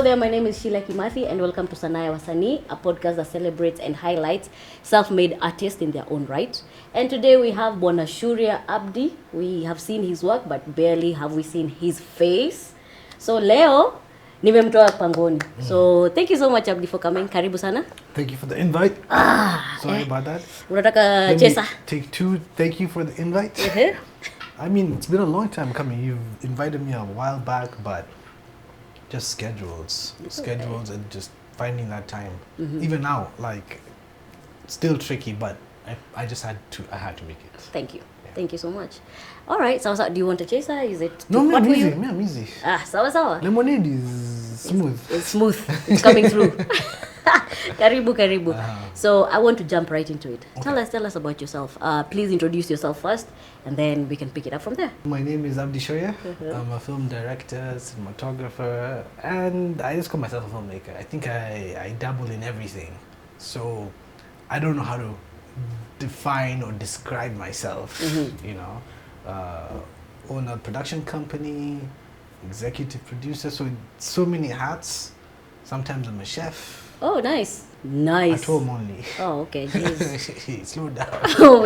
there, my name is Sheila Kimathi and welcome to Sanaya Wasanii, a podcast that celebrates and highlights self-made artists in their own right. And today we have Bwana Shuria Abdi. We have seen his work but barely have we seen his face. So leo, nimemtoa pangoni. So thank you so much Abdi for coming. Karibu sana. Thank you for the invite. Sorry about that. Unataka chesa? Take two. Thank you for the invite. I mean, it's been a long time coming. You've invited me a while back, but just schedules and just finding that time. Even now, like, still tricky, but I had to make it. Thank you. Yeah. Thank you so much. All right, so do you want a chaser? Is it? No, I'm easy. Sawa. Lemonade is smooth. It's smooth. It's coming through. Karibu. So I want to jump right into it. Okay. Tell us about yourself. Please introduce yourself first, and then we can pick it up from there. My name is Abdi. I'm a film director, cinematographer, and I just call myself a filmmaker. I think I dabble in everything. So I don't know how to define or describe myself. You know, own a production company, executive producer. So many hats. Sometimes I'm a chef. Oh, nice. At home only. Oh, okay. Slow down. Oh,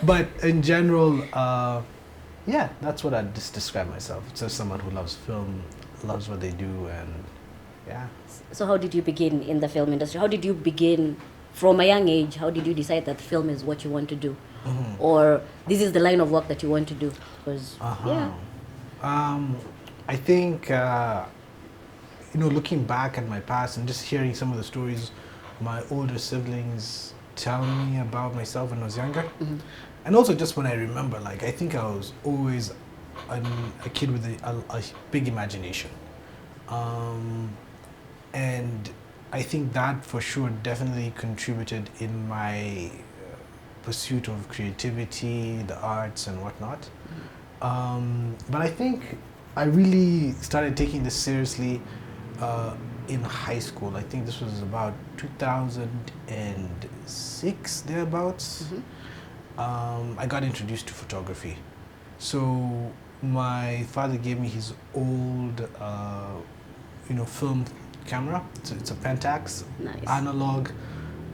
but in general, yeah, that's what I just describe myself. It's just someone who loves film, loves what they do, and yeah. So how did you begin in the film industry? How did you begin from a young age? How did you decide that film is what you want to do? Or this is the line of work that you want to do? Because, yeah. I think... you know, looking back at my past and just hearing some of the stories my older siblings tell me about myself when I was younger, and also just when I remember, like, I think I was always a kid with a big imagination, and I think that for sure definitely contributed in my pursuit of creativity, the arts and whatnot. But I think I really started taking this seriously in high school. I think this was about 2006, thereabouts. I got introduced to photography. So my father gave me his old, film camera. It's a Pentax, analog,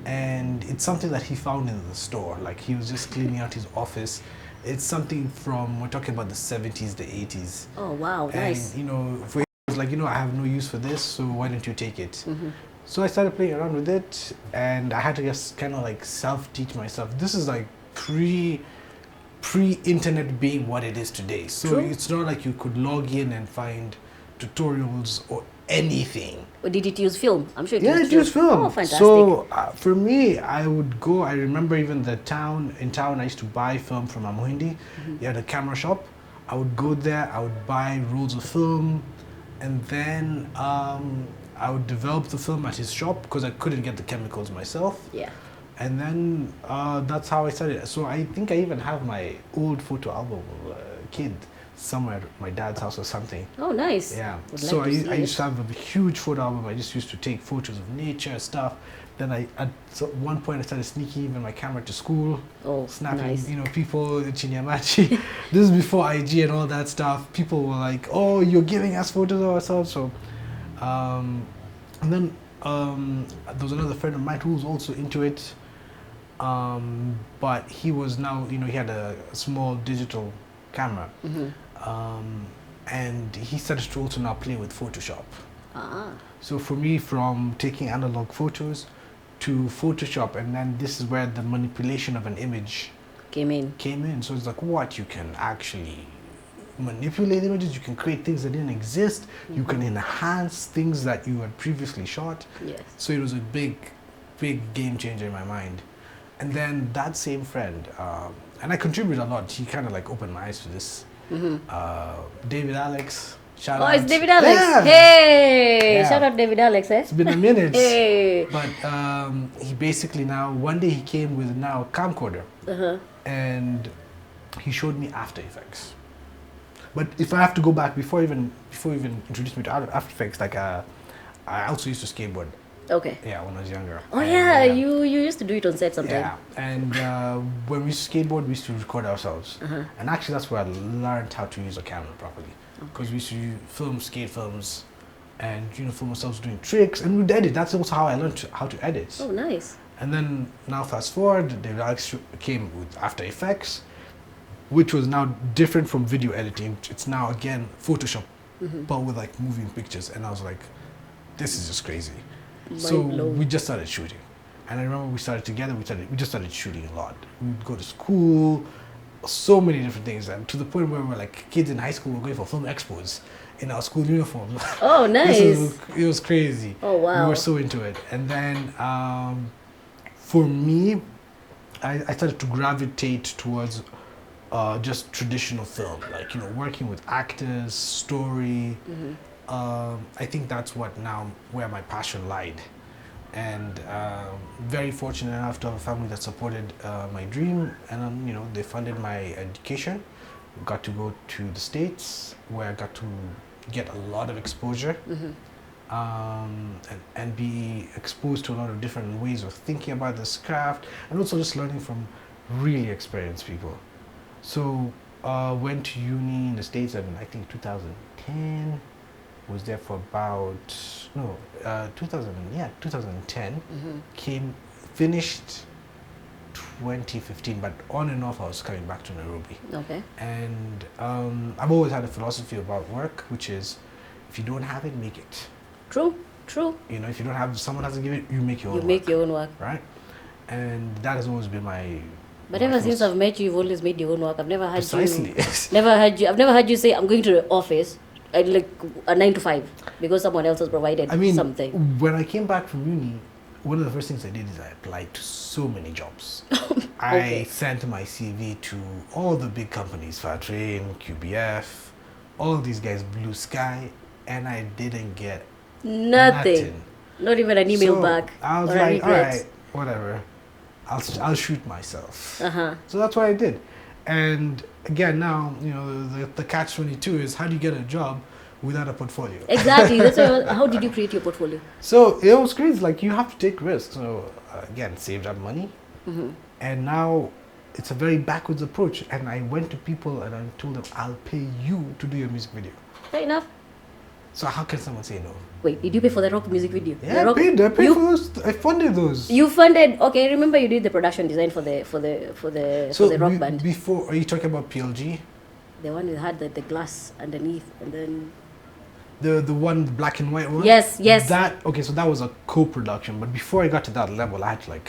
and it's something that he found in the store. Like, he was just cleaning out his office. It's something from, we're talking about the 70s, the 80s. Oh, wow, nice. And, you know, like, I have no use for this, so why don't you take it? So I started playing around with it, and I had to just kind of like self-teach myself. This is like pre-internet being what it is today. So It's not like you could log in and find tutorials or anything. Or did it use film? I'm sure it used film. Oh, fantastic. So for me, I would go, I remember even in town, I used to buy film from Amuhindi. He had a camera shop. I would go there, I would buy rolls of film, and then I would develop the film at his shop because I couldn't get the chemicals myself. Yeah. And then that's how I started. So I think I even have my old photo album of a kid somewhere at my dad's house or something. Oh, nice. Yeah. So I used to have a huge photo album. I just used to take photos of nature, stuff. Then at one point I started sneaking even my camera to school. Oh, snapping, nice. People in Chinyamachi. This is before IG and all that stuff. People were like, "Oh, you're giving us photos of ourselves." So, and then there was another friend of mine who was also into it, but he was now, he had a small digital camera, and he started to also now play with Photoshop. So for me, from taking analog photos to Photoshop, and then this is where the manipulation of an image came in. So it's like, what, you can actually manipulate images, you can create things that didn't exist, you can enhance things that you had previously shot. Yes. So it was a big game changer in my mind. And then that same friend, and I contributed a lot, he kind of like opened my eyes to this. David Alex. Shout out. It's David Alex. Yeah. Hey! Yeah. Shout out David Alex, eh? It's been a minute. Hey! But he basically now, one day he came with now a camcorder. And he showed me After Effects. But if I have to go back, before even introduce me to After Effects, like I also used to skateboard. Okay. Yeah, when I was younger. Oh, yeah, you used to do it on set sometimes. Yeah, and when we used to skateboard, we used to record ourselves. And actually that's where I learned how to use a camera properly. Because we used to film skate films and film ourselves doing tricks, and we'd edit. That's also how I learned how to edit. Oh, nice. And then now fast forward, the came with After Effects, which was now different from video editing. It's now again Photoshop, but with like moving pictures. And I was like, this is just crazy. So we just started shooting. And I remember we started together, we just started shooting a lot. We'd go to school, so many different things, and to the point where we're like kids in high school were going for film expos in our school uniforms. Oh, nice. It was crazy. Oh, wow. We were so into it. And then for me, I started to gravitate towards just traditional film, like working with actors, story. I think that's where my passion lied, and very fortunate enough to have a family that supported my dream, and they funded my education. Got to go to the States, where I got to get a lot of exposure, and be exposed to a lot of different ways of thinking about this craft, and also just learning from really experienced people. So went to uni in the States in I think 2010. Was there for about 2010. Finished 2015, but on and off I was coming back to Nairobi. Okay. And I've always had a philosophy about work, which is if you don't have it, make it. True. If you don't have, someone has to give it, you make your own work. You make your own work. Right? And that has always been my... But ever since I've met you, you've always made your own work. I've never had Precisely. I've never had you say, I'm going to the office, like a 9 to 5, because someone else has provided something. When I came back from uni, one of the first things I did is I applied to so many jobs. Okay. I sent my CV to all the big companies, Fairtrain, QBF, all these guys, Blue Sky, and I didn't get nothing. Not even an email So back. I was like, all right, whatever. I'll shoot myself. So that's what I did. And again, now, the catch-22 is how do you get a job without a portfolio? Exactly. That's how did you create your portfolio? So it was crazy. Like, you have to take risks. So again, saved up money. And now it's a very backwards approach. And I went to people and I told them, I'll pay you to do your music video. Fair enough. So how can someone say no? Wait, did you pay for the rock music video? Yeah, I paid for those. I funded those. You funded? Okay, remember you did the production design for the rock band. Before, are you talking about PLG? The one that had the glass underneath, and then the one, the black and white one. Yes. So that was a co-production. But before I got to that level, I had to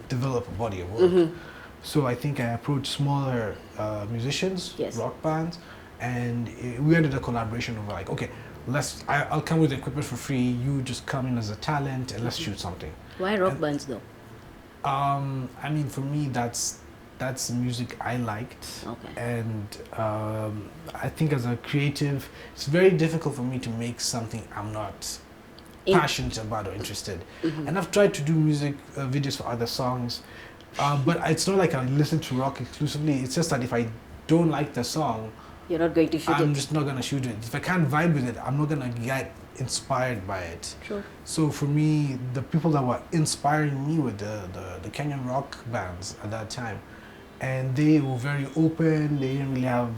develop a body of work. So I think I approached smaller musicians, rock bands, and we ended a collaboration of like, okay, I'll come with the equipment for free. You just come in as a talent and let's shoot something. Why rock bands though? I mean, for me, that's music I liked. Okay. And I think as a creative, it's very difficult for me to make something I'm not passionate about or interested. And I've tried to do music videos for other songs, but it's not like I listen to rock exclusively. It's just that if I don't like the song, you're not going to shoot it. I'm just not going to shoot it. If I can't vibe with it, I'm not going to get inspired by it. Sure. So for me, the people that were inspiring me were the Kenyan rock bands at that time. And they were very open. They didn't really have,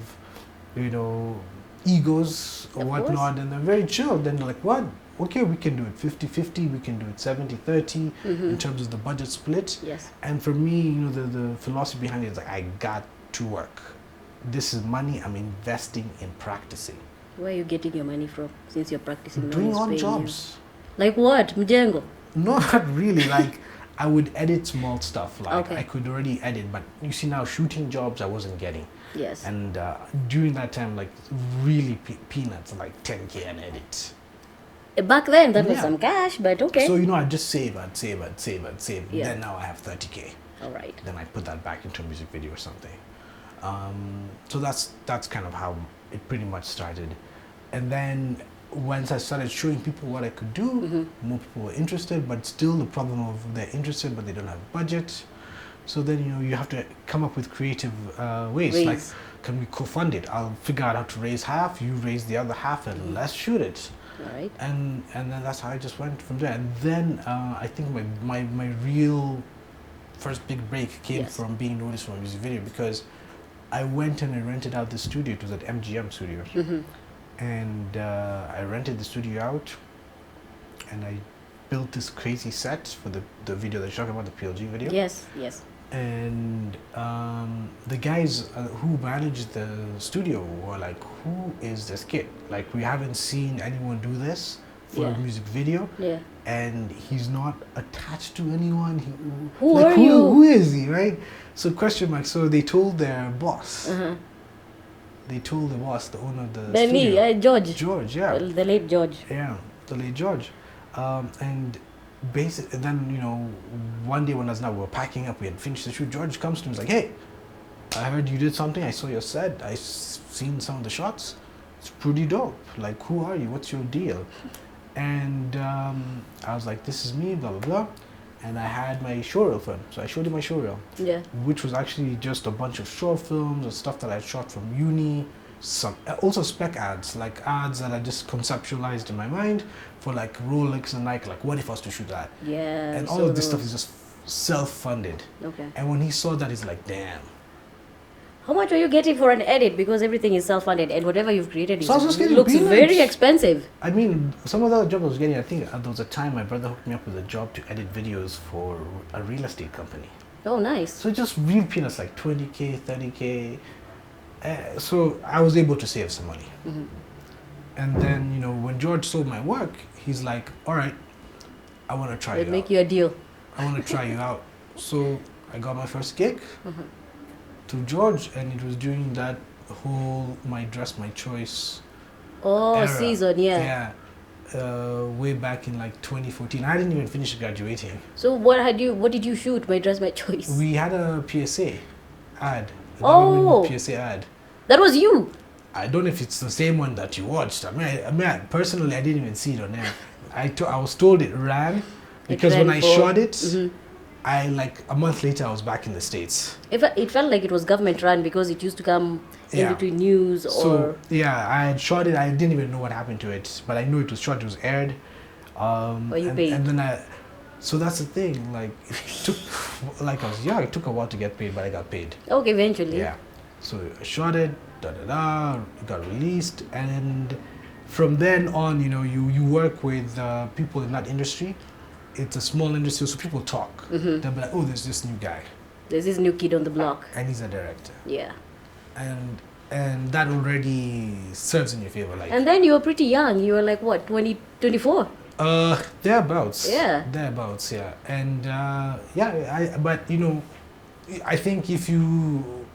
egos or whatnot. And they're very chill. Then they're like, what? Okay, we can do it 50-50. We can do it 70-30 in terms of the budget split. Yes. And for me, the philosophy behind it is like, I got to work. This is money I'm investing in practicing. Where are you getting your money from since you're practicing? Doing odd jobs. Like what? Mjengo? No, not really. Like, I would edit small stuff. Like, I could already edit, but you see now, shooting jobs I wasn't getting. Yes. And during that time, like, really peanuts, like 10K an edit. Back then, that was some cash, but okay. So, I'd just save. Yeah. Then now I have 30K. All right. Then I put that back into a music video or something. So that's kind of how it pretty much started. And then once I started showing people what I could do, more people were interested, but still the problem of they're interested but they don't have budget. So then you have to come up with creative ways. Like, can we co-fund it? I'll figure out how to raise half, you raise the other half, and let's shoot it. All right. And then that's how I just went from there. And then I think my real first big break came from being noticed for a music video, because I went and I rented out the studio. It was at MGM Studios. and I rented the studio out, and I built this crazy set for the video that you're talking about, the PLG video. Yes, yes. And the guys who managed the studio were like, who is this kid? Like, we haven't seen anyone do this for a music video. Yeah. And he's not attached to anyone. Who are you? Who is he, right? So question mark. So they told their boss. They told the boss, the owner of the studio. George. George, yeah. The late George. Yeah, the late George. And then, you know, one day when we were packing up, we had finished the shoot, George comes to me, he's like, hey, I heard you did something, I saw your set, I seen some of the shots, it's pretty dope, like, who are you, what's your deal? And I was like, this is me, blah, blah, blah, and I had my showreel film, so I showed him my showreel, which was actually just a bunch of short films and stuff that I shot from uni, some also spec ads, like ads that I just conceptualized in my mind for like Rolex and Nike, like what if I was to shoot that? Yeah. And all of this stuff is just self-funded. Okay. And when he saw that, he's like, damn. How much are you getting for an edit? Because everything is self-funded and whatever you've created looks very expensive. I mean, some of the other jobs I was getting, I think there was a time my brother hooked me up with a job to edit videos for a real estate company. Oh, nice. So just real peanuts, like 20K, 30K. So I was able to save some money. And then, you know, when George saw my work, he's like, all right, I want to try you out. Make you a deal. I want to try you out. So I got my first gig through George, and it was during that whole My Dress, My Choice era. Season, yeah. Yeah. Way back in like 2014. I didn't even finish graduating. So what did you shoot, My Dress, My Choice? We had a PSA ad. PSA ad. That was you? I don't know if it's the same one that you watched. I mean, personally, I didn't even see it on there. I was told it ran because when I shot it, I like a month later I was back in the States. It felt like it was government run because it used to come in between news or. So yeah, I had shot it. I didn't even know what happened to it, but I knew it was shot. It was aired. Paid. And then so that's the thing. Like it took, like I was young. It took a while to get paid, but I got paid. Okay, eventually. Yeah. So I shot it. It got released, and from then on, you know, you work with people in that industry. It's a small industry, so people talk. They'll be like, oh, there's this new guy. There's this new kid on the block. And he's a director. Yeah. And that already serves in your favor. Like. And then you were pretty young. You were like, what, 24? Thereabouts. Yeah. Thereabouts, yeah. And but you know, I think if you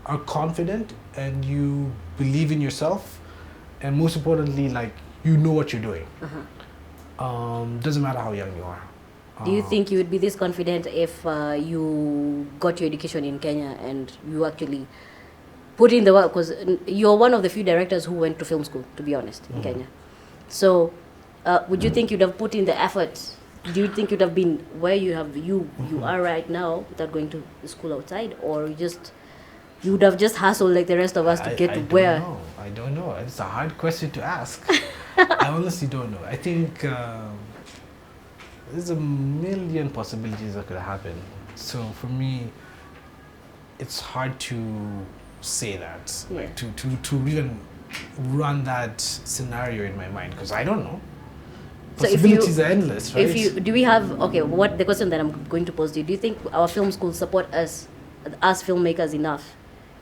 are confident and you believe in yourself, and most importantly, like, you know what you're doing. Doesn't matter how young you are. Do you think you would be this confident if you got your education in Kenya and you actually put in the work? Because you're one of the few directors who went to film school, to be honest, in Kenya. So would you think you'd have put in the effort? Do you think you'd have been where you are right now without going to school outside, or you would have just hustled like the rest of us to get to where? I don't know. It's a hard question to ask. I honestly don't know. I think there's a million possibilities that could happen. So for me, it's hard to say that, like to even run that scenario in my mind, because I don't know. Possibilities are endless, right? What the question that I'm going to pose to you? Do you think our film schools support us filmmakers enough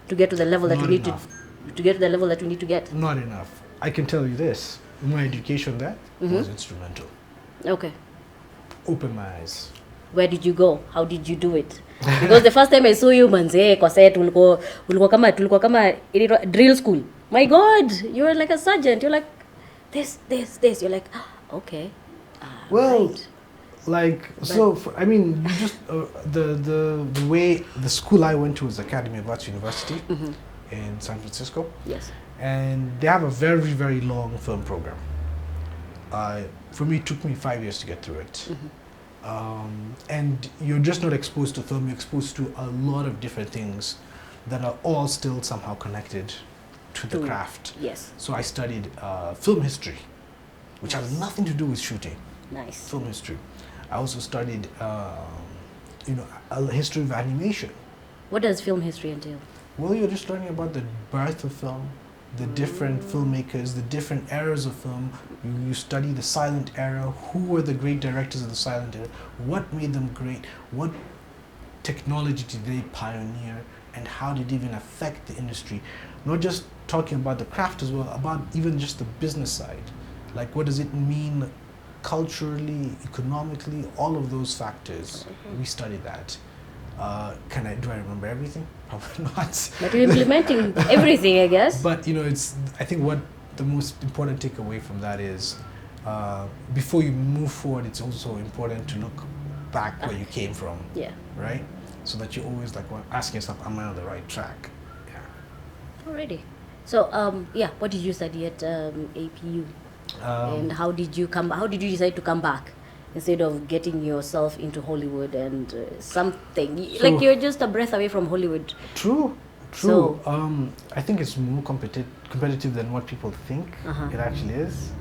to get to the level that we need to get to the level that we need to get? Not enough. I can tell you this: my education there was instrumental. Okay. Opened my eyes. Where did you go? How did you do it? Because the first time I saw you, manze, kwa set ulikuwa kama drill school. My God, you were like a sergeant. You're like this. You're like, okay. Well, right. like, I mean, you just the way the school I went to was Academy of Arts University in San Francisco. Yes. And they have a very, very long film program. For me, it took me 5 years to get through it. And you're just not exposed to film, you're exposed to a lot of different things that are all still somehow connected to the craft. Yes. So I studied film history, which has nothing to do with shooting. Nice. Film history. I also studied, a history of animation. What does film history entail? Well, you're just learning about the birth of film, the different filmmakers, the different eras of film. You study the silent era. Who were the great directors of the silent era? What made them great? What technology did they pioneer? And how did it even affect the industry? Not just talking about the craft as well, about even just the business side. Like, what does it mean culturally, economically, all of those factors. We study that. Do I remember everything? Probably not. But you're implementing everything, I guess. But I think what the most important takeaway from that is, before you move forward, it's also important to look back where you came from. Yeah. Right? So that you're always asking yourself, am I on the right track? Yeah. Already. So, what did you study at APU? And how did you decide to come back instead of getting yourself into Hollywood and something? Like, you're just a breath away from Hollywood. True. So, I think it's more competitive than what people think it actually is.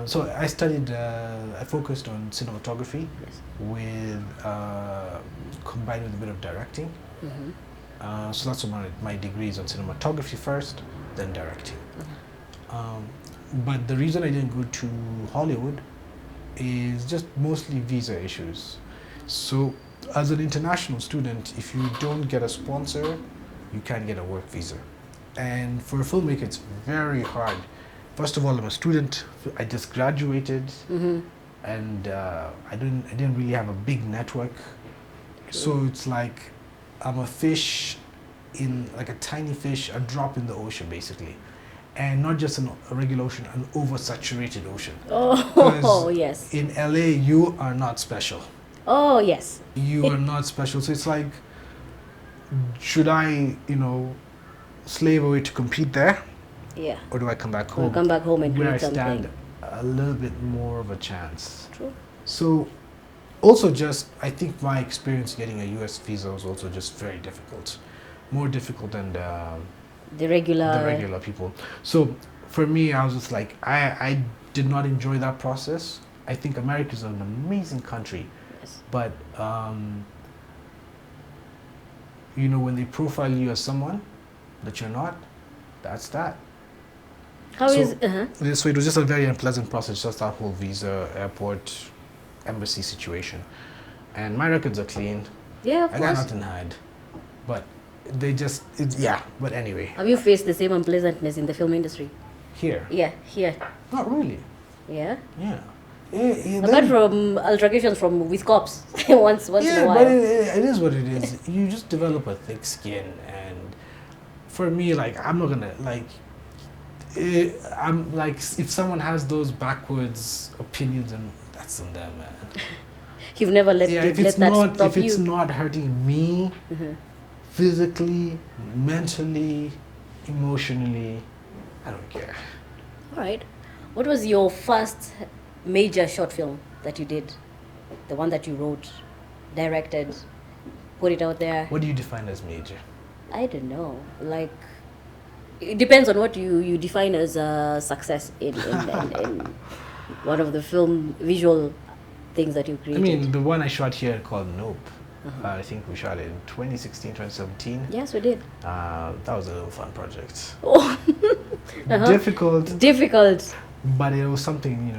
So I studied, I focused on cinematography with combined with a bit of directing. So that's what my degree is on cinematography first, then directing. But the reason I didn't go to Hollywood is just mostly visa issues. So as an international student, if you don't get a sponsor, you can't get a work visa. And for a filmmaker, it's very hard. First of all, I'm a student. I just graduated, and I didn't really have a big network. So it's like I'm a fish like a tiny fish, a drop in the ocean, basically. And not just a regular ocean, an oversaturated ocean. Oh, yes. In LA, you are not special. Oh, yes. You are not special. So it's like, should I, slave away to compete there? Yeah. Or do I come back home? Or come back home and where create I something. stand a little bit more of a chance. True. So, also I think my experience getting a US visa was also just very difficult. More difficult than the regular people. So for me, I was just like, I did not enjoy that process. I think America is an amazing country, but when they profile you as someone that you're not, that's that. So it was just a very unpleasant process, just that whole visa, airport, embassy situation. And my records are clean. Yeah, of I course. got nothing to hide, but but anyway. Have you faced the same unpleasantness in the film industry? Here? Yeah, here. Not really. Yeah? Yeah. Apart from altercations with cops once in a while. But it is what it is. You just develop a thick skin, and for me, I'm not gonna I'm like, if someone has those backwards opinions, and that's on them, man. You've never let if it's not hurting me physically, mentally, emotionally, I don't care. All right. What was your first major short film that you did? The one that you wrote, directed, put it out there? What do you define as major? I don't know. Like, it depends on what you define as success in one of the film visual things that you created. I mean, the one I shot here called Nope. I think we shot it in 2016, 2017. Yes, we did. That was a little fun project. Oh. Difficult. But it was something,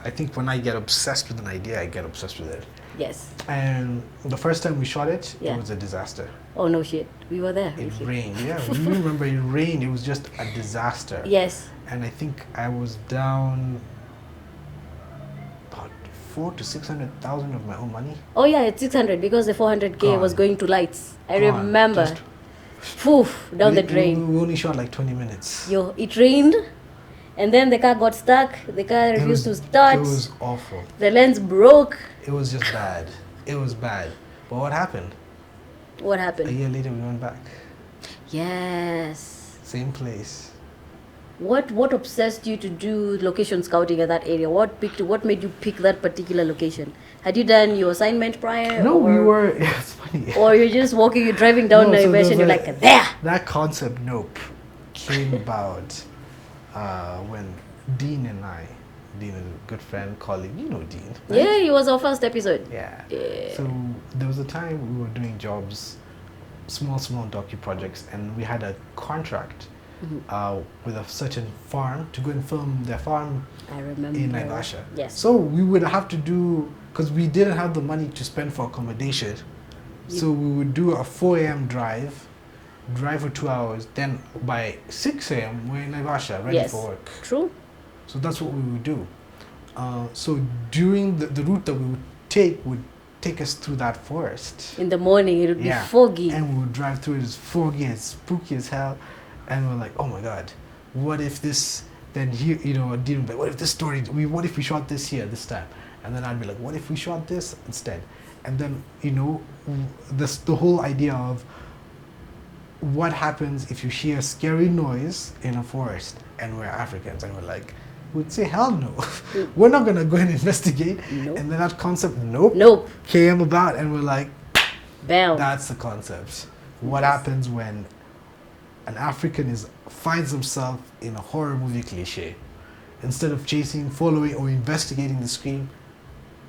I think when I get obsessed with an idea, I get obsessed with it. Yes. And the first time we shot it, it was a disaster. Oh, no shit. We were there. It rained. Yeah, you remember it rained. It was just a disaster. Yes. And I think I was down about 400,000 to 600,000 of my own money. Oh yeah, it's 600 because the 400K was going to lights. I remember. Down the drain. We only shot like 20 minutes. It rained, and then the car got stuck. The car refused to start. It was awful. The lens broke. It was just bad. It was bad. But what happened? What happened? A year later, we went back. Yes. Same place. What obsessed you to do location scouting at that area? What made you pick that particular location? Had you done your assignment prior? No, we were. It's funny. Or you're just walking, you're driving down the and you're like, there. That concept, Nope, came about when Dean is a good friend, colleague. You know Dean, right? Yeah, it was our first episode. Yeah. So there was a time we were doing jobs, small docu projects, and we had a contract with a certain farm to go and film their farm I remember. in Naivasha. Yes. So we would have to do, because we didn't have the money to spend for accommodation, so we would do a 4 a.m. drive for 2 hours. Then by 6 a.m. we're in Naivasha, ready Yes. for work. True. So that's what we would do. So during the route that we would take us through that forest. In the morning, it would be foggy. And we would drive through it. It's foggy and spooky as hell. And we're like, oh my God, what if this, then here, Dean would be like, what if this story, what if we shot this here this time? And then I'd be like, what if we shot this instead? And then, the whole idea of what happens if you hear a scary noise in a forest and we're Africans and we're like, we'd say, hell no. We're not going to go and investigate. Nope. And then that concept, nope, came about and we're like, bam. That's the concept. What happens when an African finds himself in a horror movie cliche? Instead of chasing, following, or investigating the scream,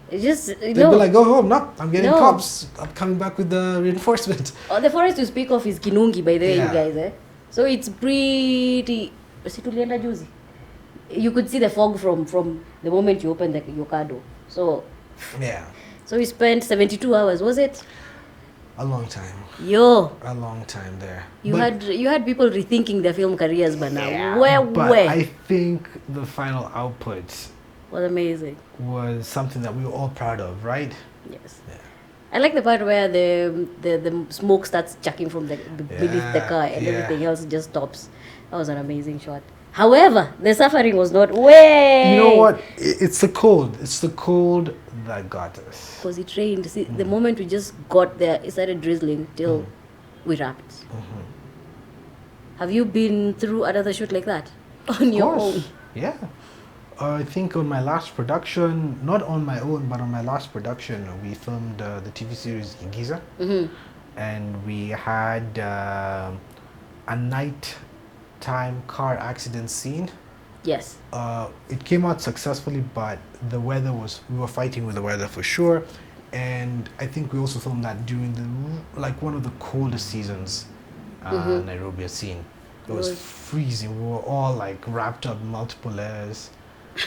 they'd be like, go home. No, I'm getting cops. I'm coming back with the reinforcement. Oh, the forest you speak of is Kinungi, by the way, you guys. So it's pretty... You could see the fog from the moment you open your car door. So... Yeah. So we spent 72 hours, was it? A long time. A long time there. You had people rethinking their film careers by now. Yeah, Where? I think the final output was amazing. Was something that we were all proud of, right? Yes. Yeah. I like the part where the smoke starts chucking from beneath the car and everything else just stops. That was an amazing shot. However, the suffering was not way. You know what? It's the cold. It's the cold that got us. Because it rained. See, the moment we just got there, it started drizzling till we wrapped. Have you been through another shoot like that on your own? Yeah. I think on my last production, not on my own, but on my last production, we filmed the TV series Igiza. And we had a nighttime car accident scene. Yes. It came out successfully, but we were fighting with the weather for sure. And I think we also filmed that during one of the coldest seasons Nairobi has seen. It was freezing. We were all wrapped up in multiple layers.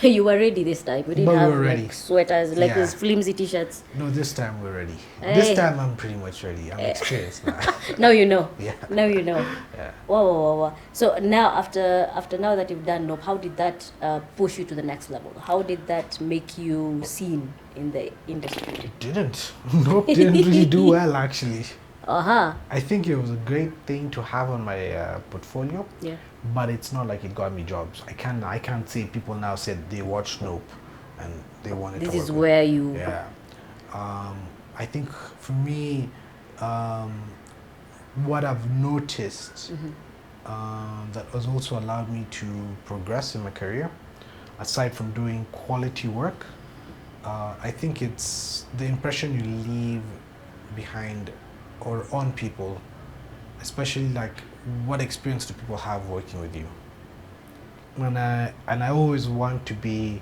You were ready this time. We didn't have sweaters, those flimsy t-shirts. No, this time we're ready. This time I'm pretty much ready. I'm experienced now. Now you know. Yeah. Now you know. Yeah. Wow. So now after now that you've done Nope, how did that push you to the next level? How did that make you seen in the industry? It didn't. Nope, didn't really do well actually. I think it was a great thing to have on my portfolio. Yeah. But it's not like it got me jobs. I can't say people now said they watched Nope and they wanted to work. This is where you... Yeah. I think for me, what I've noticed that has also allowed me to progress in my career, aside from doing quality work, I think it's the impression you leave behind or on people, especially what experience do people have working with you? And I always want to be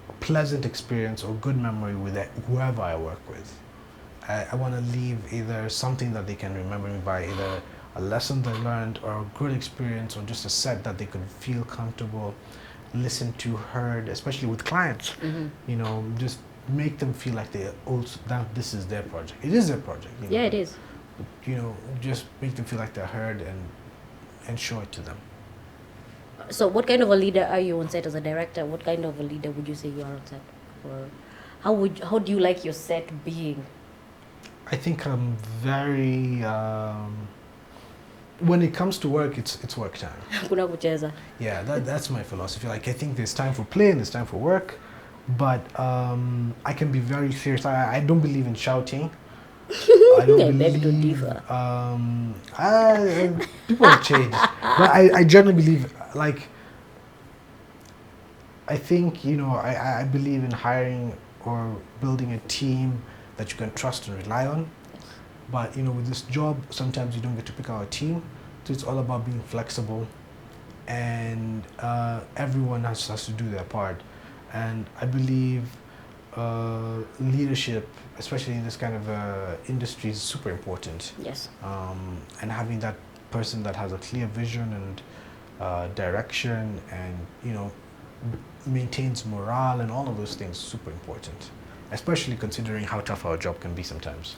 a pleasant experience or good memory with whoever I work with. I want to leave either something that they can remember me by, either a lesson they learned or a good experience or just a set that they could feel comfortable, listen to, heard, especially with clients. Just make them feel like that this is their project. It is their project. Yeah, it is. Just make them feel like they're heard and show it to them. So what kind of a leader are you on set as a director? What kind of a leader would you say you are on set? Or how do you like your set being? I think I'm very... when it comes to work, it's work time. Kuna kucheza. Yeah, that's my philosophy. I think there's time for play and there's time for work. But I can be very serious. I don't believe in shouting. I don't beg to differ. People have changed, but I generally believe I think I believe in hiring or building a team that you can trust and rely on. But with this job, sometimes you don't get to pick our team, so it's all about being flexible, and everyone has to do their part. And I believe leadership, especially in this kind of industry, is super important. Yes. And having that person that has a clear vision and direction, and maintains morale and all of those things. Super important, especially considering how tough our job can be sometimes.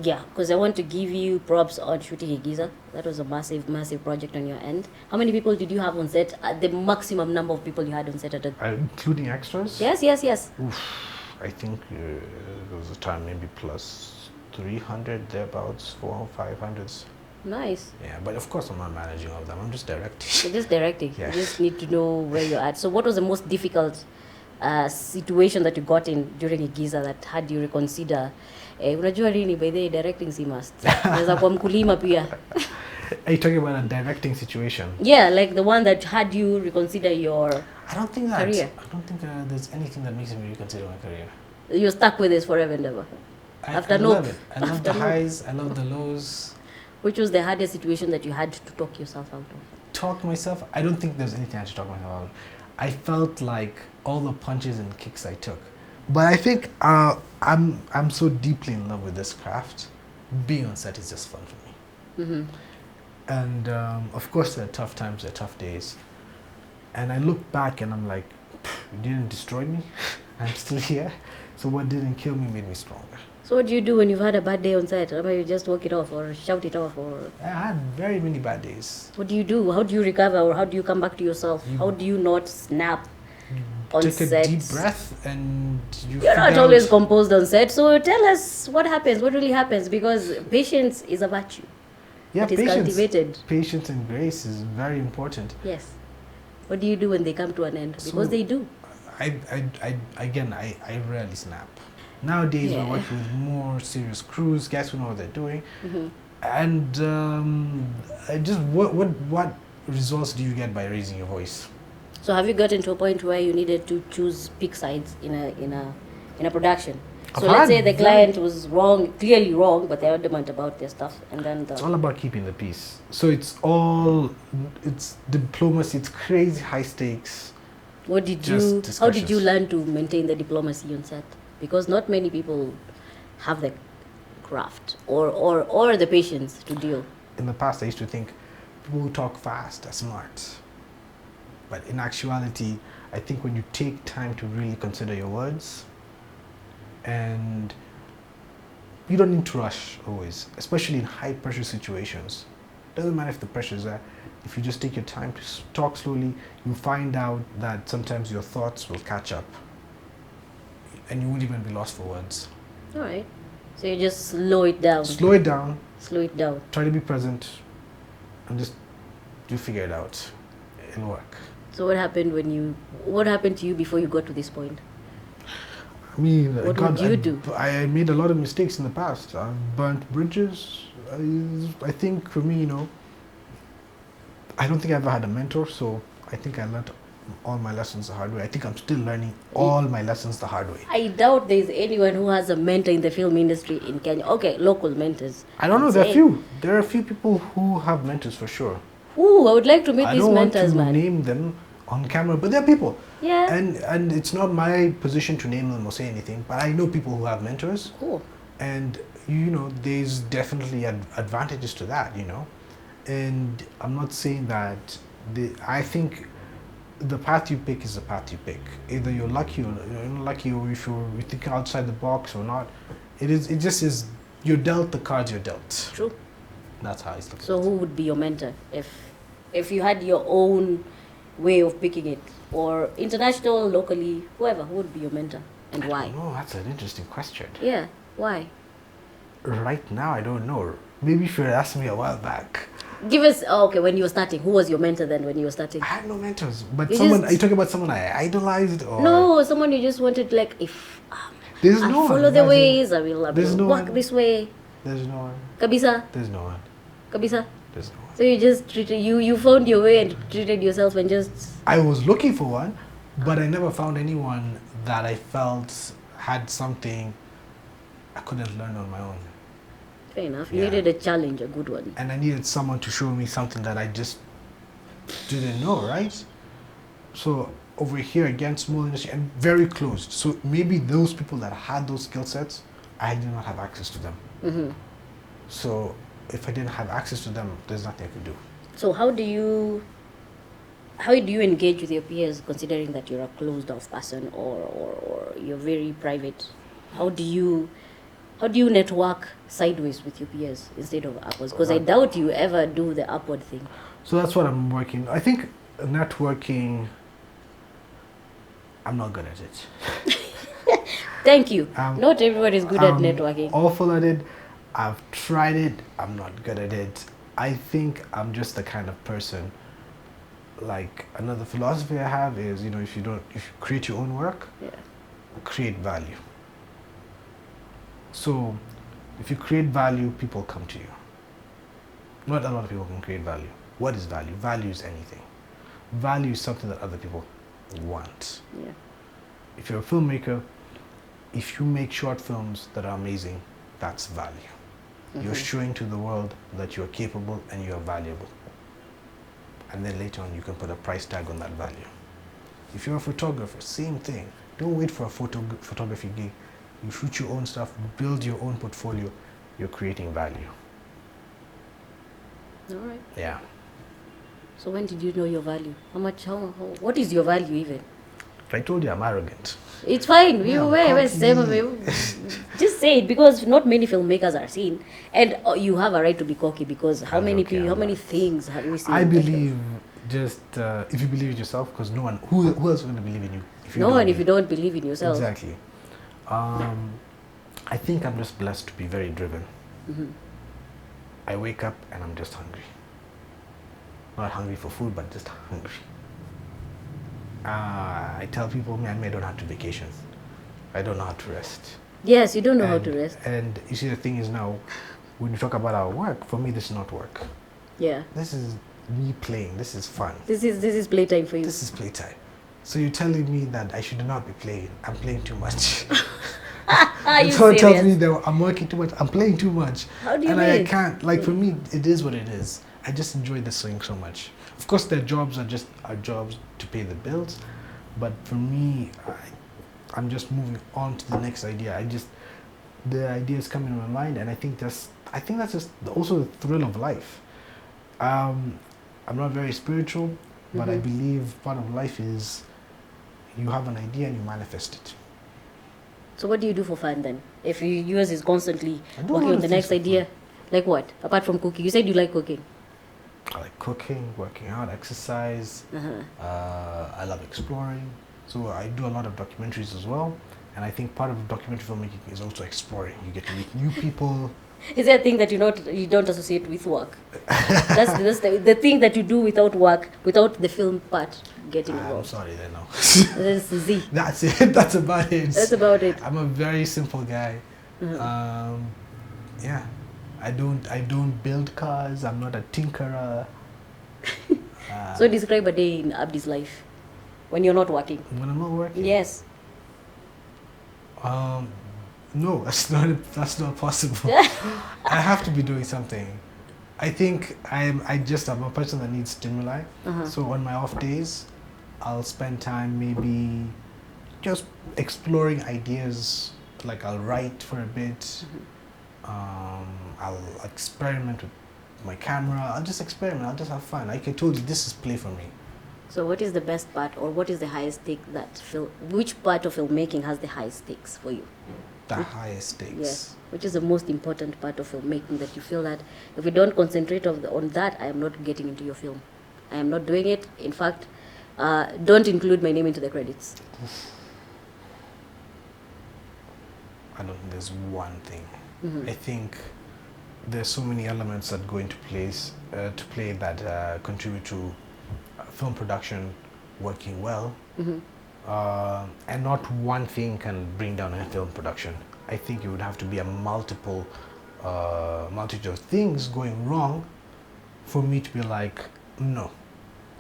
Yeah, because I want to give you props on shooting Igiza. That was a massive, massive project on your end. How many people did you have on set? The maximum number of people you had on set at a... Including extras? Yes. Oof, I think there was a time maybe plus 300, thereabouts, 400, 500. Nice. Yeah, but of course I'm not managing all of them. I'm just directing. You're just directing. Yes. You just need to know where you're at. So what was the most difficult situation that you got in during Igiza that had you reconsider? Unajua nini, by the way, directing si must. Unaweza kuwa mkulima pia. Are you talking about a directing situation? Yeah, like the one that had you reconsider your career. I don't think there's anything that makes me reconsider my career. You're stuck with this forever and ever. I love it. I love the highs. I love the lows. Which was the hardest situation that you had to talk yourself out of? Talk myself? I don't think there's anything I had to talk myself out of. I felt like all the punches and kicks I took. But I think I'm so deeply in love with this craft. Being on set is just fun for me. Mm-hmm. And of course there are tough times, there are tough days. And I look back and I'm like, you didn't destroy me. I'm still here. So what didn't kill me made me stronger. So what do you do when you've had a bad day on set? Or you just walk it off or shout it off? Or I had very many bad days. what do you do? How do you recover, or how do you come back to yourself? How do you not snap on Take set? a deep breath and You're not always composed on set. So tell us what happens, what really happens, because patience is a virtue. Yeah, that is cultivated. Patience and grace is very important. Yes. What do you do when they come to an end? Because So, they do. I rarely snap. Nowadays Yeah. we're working with more serious crews, guys who know what they're doing. Mm-hmm. And just what results do you get by raising your voice? So have you gotten to a point where you needed to choose pick sides in a production? So let's say the client was wrong, clearly wrong, but they're adamant about their stuff, and then It's all about keeping the peace. So it's diplomacy. It's crazy high stakes. how did you discussions. learn to maintain the diplomacy on set? Because not many people have the craft or the patience to deal. In the past, I used to think people who talk fast are smart. But in actuality, I think when you take time to really consider your words, and you don't need to rush always, especially in high pressure situations. Doesn't matter if the pressure is there. If you just take your time to talk slowly, you find out that sometimes your thoughts will catch up and you won't even be lost for words. All right. So you just slow it down. Slow it down. Slow it down. Try to be present and just you figure it out. It'll work. So what happened to you before you got to this point? I mean, What would you do? I made a lot of mistakes in the past. I've burnt bridges. I think for me, I don't think I ever had a mentor, so I think I learned all my lessons the hard way. I think I'm still learning all my lessons the hard way. I doubt there's anyone who has a mentor in the film industry in Kenya. Okay, local mentors. I don't know, there are few. There are a few people who have mentors for sure. Ooh, I would like to meet these mentors, I don't want to man. name them on camera, but there are people. Yeah. And it's not my position to name them or say anything, but I know people who have mentors. Cool. And, there's definitely advantages to that, And I'm not saying that, I think the path you pick is the path you pick. Either you're lucky or you're not lucky, or if you're thinking outside the box or not. It just is, you're dealt the cards you're dealt. True. That's how it's looking. So who would be your mentor if you had your own way of picking it, or international, locally, whoever? Who would be your mentor and why? No, that's an interesting question. Yeah, why? Right now, I don't know. Maybe if you had asked me a while back. Give us okay. When you were starting, who was your mentor then? When you were starting? I had no mentors, but You someone. just- Are you talking about someone I idolized or? No, someone you just wanted, like, if There's I no follow one. the As in, ways, I will there's no walk one. this way. There's no one. Kabisa, There's no one. kabisa. There's no one. So you just treated you found your way and treated yourself and just I was looking for one, but I never found anyone that I felt had something I couldn't learn on my own. fair enough. You Yeah. needed a challenge, a good one. And I needed someone to show me something that I just didn't know, right? So over here, again, small industry and very closed. So maybe those people that had those skill sets, I did not have access to them. Mm-hmm. So if I didn't have access to them, there's nothing I could do. So how do you engage with your peers, considering that you're a closed off person, or you're very private? How do you network sideways with your peers instead of upwards? Because I doubt you ever do the upward thing. So that's what I'm working. I think networking, I'm not good at it. Thank you. Not everyone is good at I'm networking. awful at it. I've tried it. I'm not good at it. I think I'm just the kind of person, like, another philosophy I have is, if you create your own work, create value. So if you create value, people come to you. Not a lot of people can create value. What is value? Value is anything. Value is something that other people want. Yeah. If you're a filmmaker, if you make short films that are amazing, that's value. Mm-hmm. You're showing to the world that you're capable and you're valuable. And then later on, you can put a price tag on that value. If you're a photographer, same thing. Don't wait for a photography gig. You shoot your own stuff, build your own portfolio. You're creating value. All right. Yeah. So when did you know your value? What is your value even? I told you I'm arrogant. It's fine. Just say it, because not many filmmakers are seen, and you have a right to be cocky, because how many things have we seen? I believe just if you believe in yourself, because no one who else is going to believe in you if you if you don't believe in yourself. Exactly. I think I'm just blessed to be very driven. Mm-hmm. I wake up and I'm just hungry. Not hungry for food, but just hungry. I tell people, man, I don't have to vacation. I don't know how to rest. Yes, you don't know how to rest. And you see, the thing is now, when you talk about our work, for me, this is not work. Yeah. This is me playing. This is fun. This is playtime for you. This is playtime. So you're telling me that I should not be playing. I'm playing too much. Someone tells me that I'm working too much. I'm playing too much. How do you And I can't. Like, for me, it is what it is. I just enjoy this thing so much. Of course, their jobs are just our jobs to pay the bills. But for me, I'm just moving on to the next idea. The ideas come in my mind, and I think that's just also the thrill of life. I'm not very spiritual, but I believe part of life is you have an idea and you manifest it. So what do you do for fun then? If yours is constantly working on the next idea, like what? Apart from cooking, you said you like cooking. I like cooking, working out, exercise. I love exploring. So I do a lot of documentaries as well. And I think part of documentary filmmaking is also exploring. You get to meet new people. Is there a thing that you don't associate with work? That's the thing that you do without work, without the film part getting involved. I'm sorry, then no. That's Z. That's it. That's about it. That's about it. I'm a very simple guy. Yeah. I don't build cars. I'm not a tinkerer. So describe a day in Abdi's life when you're not working. When I'm not working? Yes. No, that's not possible. I have to be doing something. I think I'm a person that needs stimuli. So on my off days, I'll spend time maybe just exploring ideas. Like, I'll write for a bit. I'll experiment with my camera. I'll just experiment. I'll just have fun. Like I told you, this is play for me. So what is the best part, or what is the highest stake which part of filmmaking has the highest stakes for you? The highest stakes? Yes. Which is the most important part of filmmaking that you feel that if we don't concentrate on that, I am not getting into your film. I am not doing it. In fact, don't include my name into the credits. I don't think there's one thing. I think there's so many elements that go into place to play that contribute to film production working well, and not one thing can bring down a film production. I think it would have to be a multitude of things going wrong for me to be like, no,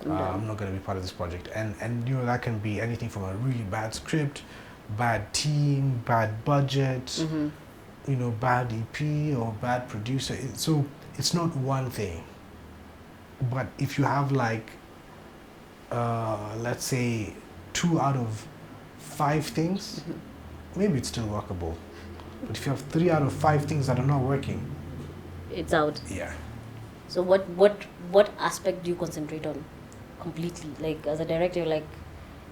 I'm not going to be part of this project. And that can be anything from a really bad script, bad team, bad budget, bad EP or bad producer. So it's not one thing. But if you have like, let's say 2 out of 5 things, maybe it's still workable. But if you have 3 out of 5 things that are not working, it's out. Yeah. So what aspect do you concentrate on completely? Like as a director, you're like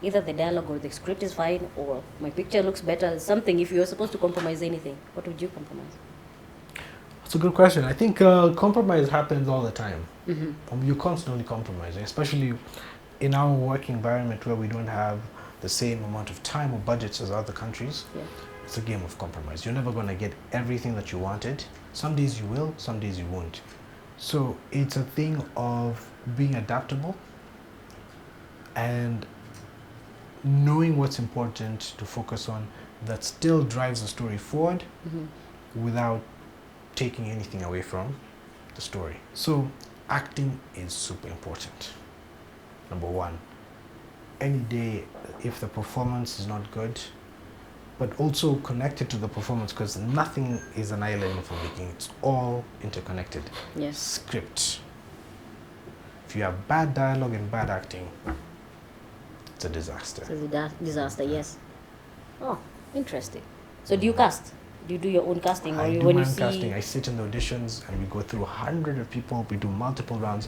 either the dialogue or the script is fine, or my picture looks better. Something. If you're supposed to compromise anything, what would you compromise? That's a good question. I think compromise happens all the time. Mm-hmm. You're constantly compromising, especially in our work environment where we don't have the same amount of time or budgets as other countries. Yeah. It's a game of compromise. You're never going to get everything that you wanted. Some days you will, some days you won't. So it's a thing of being adaptable and knowing what's important to focus on that still drives the story forward without taking anything away from the story. So acting is super important. Number one, any day if the performance is not good, but also connected to the performance, because nothing is an island in filmmaking. It's all interconnected. Yes. Script. If you have bad dialogue and bad acting, it's a disaster. It's a disaster. Yes. Oh, interesting. So do you cast? Do you do your own casting, or I you, do when my you own see? casting. I sit in the auditions and we go through 100 of people. We do multiple rounds.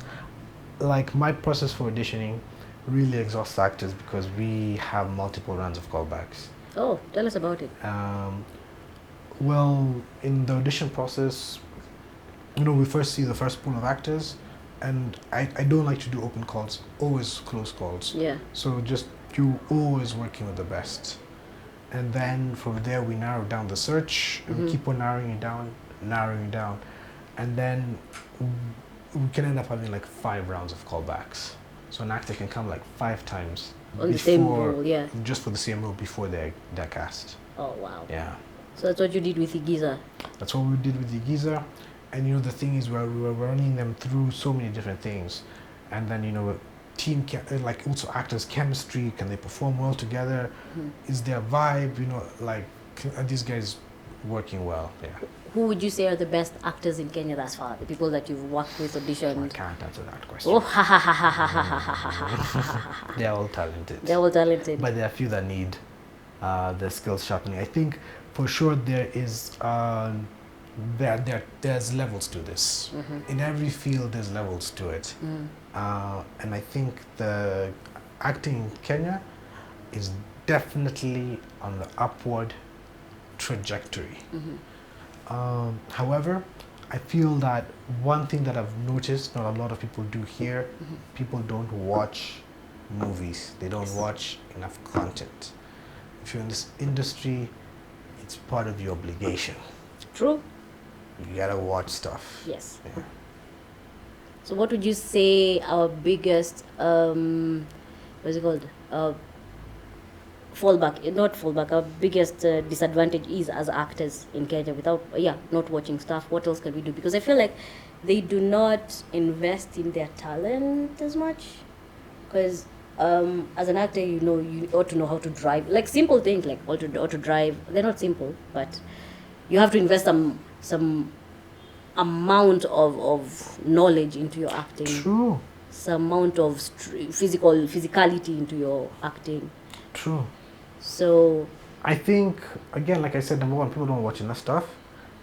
Like my process for auditioning really exhausts actors because we have multiple rounds of callbacks. Oh, tell us about it. Well, in the audition process, we first see the first pool of actors, and I don't like to do open calls, always close calls. Yeah. So just you always working with the best. And then from there we narrow down the search, and we keep on narrowing it down. And then we can end up having like 5 rounds of callbacks. So an actor can come like 5 times On the same role, yeah. just for the same role before they're cast. Oh wow. Yeah. So that's what you did with Igiza. That's what we did with Igiza. And the thing is, we were running them through so many different things. And then, team, like also actors' chemistry, can they perform well together? Is their vibe, are these guys working well? Yeah. Who would you say are the best actors in Kenya thus far? The people that you've worked with, I auditioned? can't answer that question. Oh, ha ha ha ha ha ha ha ha ha. They're all talented. They're all talented. But there are a few that need their skills sharpening. I think for sure there is there's levels to this. In every field there's levels to it. And I think the acting in Kenya is definitely on the upward trajectory. However, I feel that one thing that I've noticed not a lot of people do here, people don't watch movies. They don't watch enough content. If you're in this industry, it's part of your obligation. True. You gotta watch stuff. Yes. Yeah. So what would you say our biggest what's it called? Not fallback, our biggest disadvantage is as actors in Kenya without not watching stuff. What else can we do? Because I feel like they do not invest in their talent as much. Because as an actor, you ought to know how to drive. Like simple things like how to drive. They're not simple, but you have to invest some amount of knowledge into your acting. True. Some amount of physicality into your acting. True. So I think, again, like I said, number one, people don't watch enough stuff.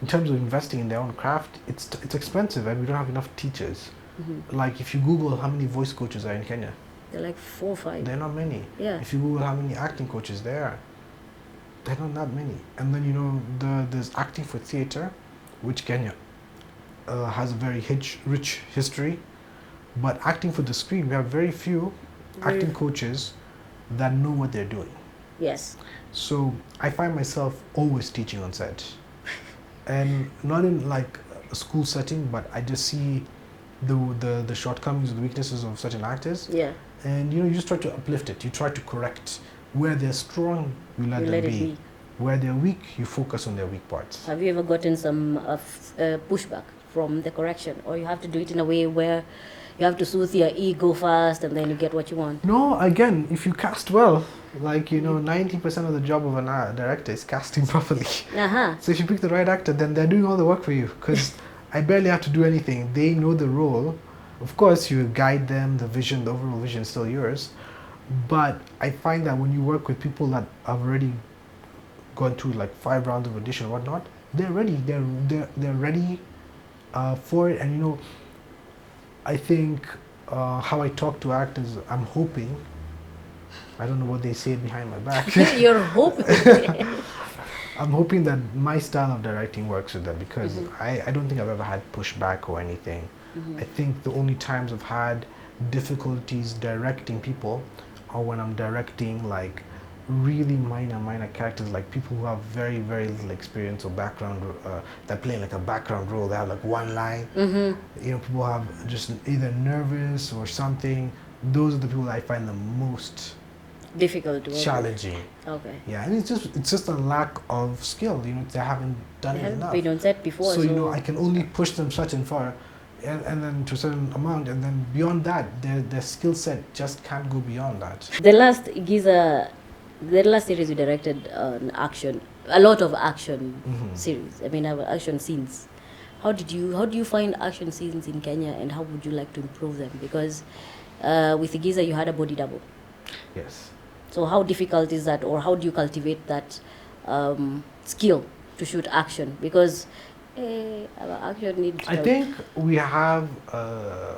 In terms of investing in their own craft, it's expensive, and we don't have enough teachers. Like if you Google how many voice coaches are in Kenya, they're like 4 or 5. they're not many. Yeah. If you Google how many acting coaches there are, they're not that many. And then there's acting for theater, which Kenya has a very rich history. But acting for the screen, we have very few acting coaches that know what they're doing. Yes. So I find myself always teaching on set. And not in like a school setting, but I just see the shortcomings, the weaknesses of certain actors. Yeah. And you just try to uplift it. You try to correct. Where they're strong, you let them be. Where they're weak, you focus on their weak parts. Have you ever gotten some pushback from the correction, or you have to do it in a way where you have to soothe your ego first and then you get what you want? No, again, if you cast well, 90% of the job of a director is casting properly. So if you pick the right actor, then they're doing all the work for you. Because I barely have to do anything. They know the role. Of course, you guide them. The vision, the overall vision is still yours. But I find that when you work with people that have already gone through like 5 rounds of audition or whatnot, they're ready. They're ready for it. And I think how I talk to actors, I'm hoping, I don't know what they say behind my back. You're hoping. I'm hoping that my style of directing works with them, because I don't think I've ever had pushback or anything. I think the only times I've had difficulties directing people are when I'm directing like really minor characters, like people who have very little experience or background, that play like a background role. They have like one line. People have just either nervous or something. Those are the people that I find the most Difficult to work with. challenging. Okay. Yeah, and it's just a lack of skill. They haven't done They it haven't enough. been on set before, So I can only push them such and far, and then to a certain amount, and then beyond that, their skill set just can't go beyond that. The last Igiza, the last series you directed on action, a lot of action series. I mean, action scenes. How do you find action scenes in Kenya, and how would you like to improve them? Because with Igiza you had a body double. Yes. So how difficult is that, or how do you cultivate that skill to shoot action? Because action needs. I think we have